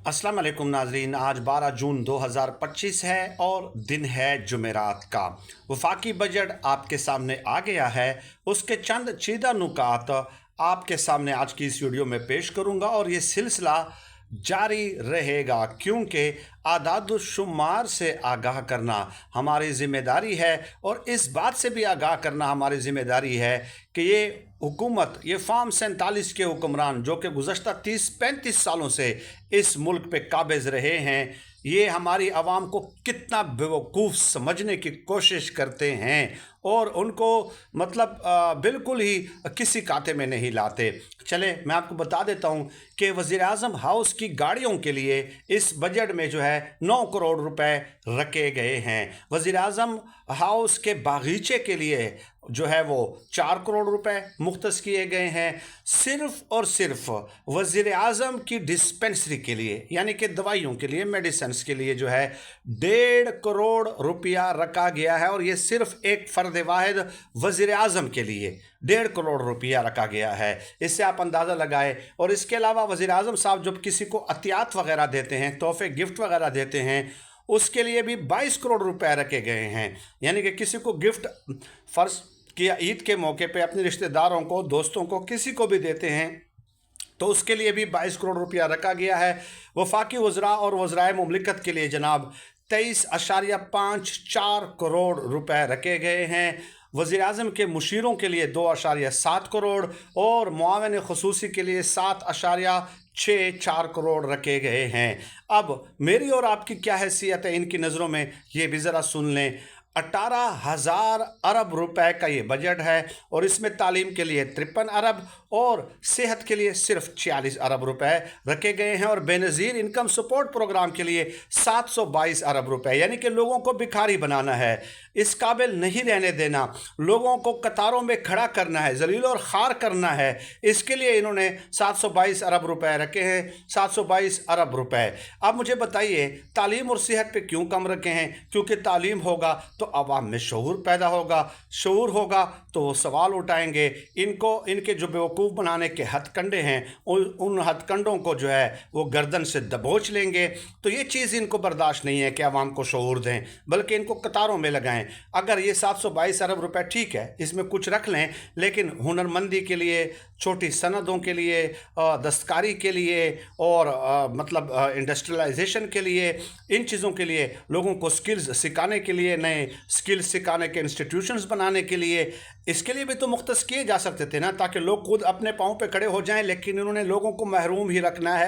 अस्सलाम वालेकुम नाजरीन। आज 12 जून 2025 है और दिन है जुमेरात का। वफाकी बजट आपके सामने आ गया है। उसके चंद चीदा नुकात आपके सामने आज की इस वीडियो में पेश करूंगा और ये सिलसिला जारी रहेगा, क्योंकि आदाद-ओ-शुमार से आगाह करना हमारी ज़िम्मेदारी है और इस बात से भी आगाह करना हमारी ज़िम्मेदारी है कि ये हुकूमत, ये फार्म 47 के हुक्मरान जो कि गुज़श्ता 30-35 सालों से इस मुल्क पे काबिज़ रहे हैं, ये हमारी आवाम को कितना बेवकूफ़ समझने की कोशिश करते हैं और उनको बिल्कुल ही किसी खाते में नहीं लाते। चले मैं आपको बता देता हूँ कि वज़ीर-ए-आज़म हाउस की गाड़ियों के लिए इस बजट में जो है 9 करोड़ रुपए रखे गए हैं। वज़ीर-ए-आज़म हाउस के बागीचे के लिए जो है वो 4 करोड़ रुपए मुख्तस किए गए हैं। सिर्फ़ और सिर्फ वज़ीर-ए-आज़म की डिस्पेंसरी के लिए, यानी कि दवाइयों के लिए, मेडिसिन्स के लिए जो है 1.5 करोड़ रुपया रखा गया है और ये सिर्फ एक फ़र्द वाहिद वज़ीर-ए-आज़म के लिए 1.5 करोड़ रुपया रखा गया है। इससे आप अंदाज़ा लगाएं। और इसके अलावा वज़ीर-ए-आज़म साहब जब किसी को अतियात वगैरह देते हैं, तोहफ़े गिफ्ट वगैरह देते हैं, उसके लिए भी 22 करोड़ रुपए रखे गए हैं। यानी कि किसी को गिफ्ट फ़र्ज़ किया ईद के मौके पे अपने रिश्तेदारों को, दोस्तों को, किसी को भी देते हैं तो उसके लिए भी 22 करोड़ रुपया रखा गया है। वफाकी वज़रा और वज़राए मुमलिकत के लिए जनाब 23.54 करोड़ रुपए रखे गए हैं। वज़ीर-ए-आज़म के मुशीरों के लिए 2.7 करोड़ और मुआविन ख़ुसूसी के लिए 7.64 करोड़ रखे गए हैं। अब मेरी और आपकी क्या हैसियत है इनकी नज़रों में, ये भी ज़रा सुन लें। 18,000 अरब रुपए का ये बजट है और इसमें तालीम के लिए 53 अरब और सेहत के लिए सिर्फ 46 अरब रुपए रखे गए हैं और बेनज़ीर इनकम सपोर्ट प्रोग्राम के लिए 722 अरब रुपए, यानी कि लोगों को भिखारी बनाना है, इस काबिल नहीं रहने देना, लोगों को कतारों में खड़ा करना है, जलील और ख़ार करना है। इसके लिए इन्होंने 722 अरब रुपए रखे हैं, 722 अरब रुपए। अब मुझे बताइए तालीम और सेहत पे क्यों कम रखे हैं? क्योंकि तालीम होगा तो अवाम में शऊर पैदा होगा, शऊर होगा तो वो सवाल उठाएंगे। इनको इनके जो बेवकूफ़ बनाने के हथकंडे हैं उन हथकंडों को जो है वो गर्दन से दबोच लेंगे। तो ये चीज़ इनको बर्दाश्त नहीं है कि अवाम को शऊर दें, बल्कि इनको कतारों में लगाएं। अगर ये 722 अरब रुपए ठीक है, इसमें कुछ रख लें, लेकिन हुनरमंदी के लिए, छोटी सनदों के लिए, दस्तकारी के लिए और इंडस्ट्रियलाइजेशन के लिए, इन चीज़ों के लिए, लोगों को स्किल्स सिखाने के लिए, नए स्किल्स सिखाने के इंस्टीट्यूशंस बनाने के लिए, इसके लिए भी तो मुख्तस किए जा सकते थे ना, ताकि लोग खुद अपने पाँव पे खड़े हो जाएं। लेकिन इन्होंने लोगों को महरूम ही रखना है।